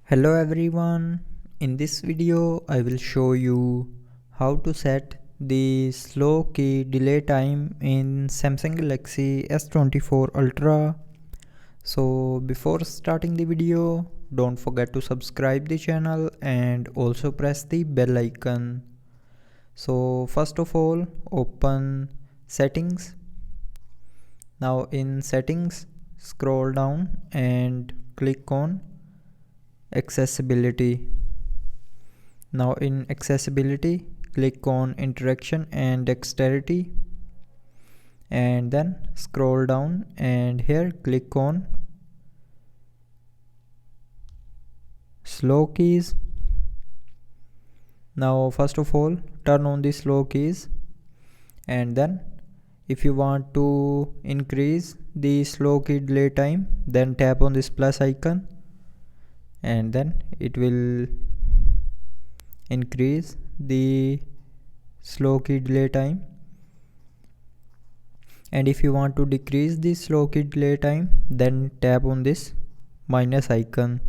Hello everyone, in this video I will show you how to set the slow key delay time in Samsung Galaxy S24 Ultra. So before starting the video, don't forget to subscribe the channel and also press the bell icon. So first of all, open settings. Now in settings, scroll down and click on accessibility. Now in accessibility, click on interaction and dexterity, and then scroll down and here click on slow keys. Now first of all, turn on the slow keys, and then if you want to increase the slow key delay time, then tap on this plus icon and then it will increase the slow key delay time. And if you want to decrease the slow key delay time, then tap on this minus icon.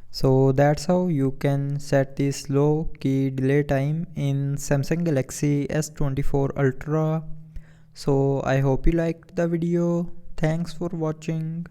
So that's how you can set the slow key delay time in Samsung Galaxy S24 Ultra. So I hope you liked the video. Thanks for watching.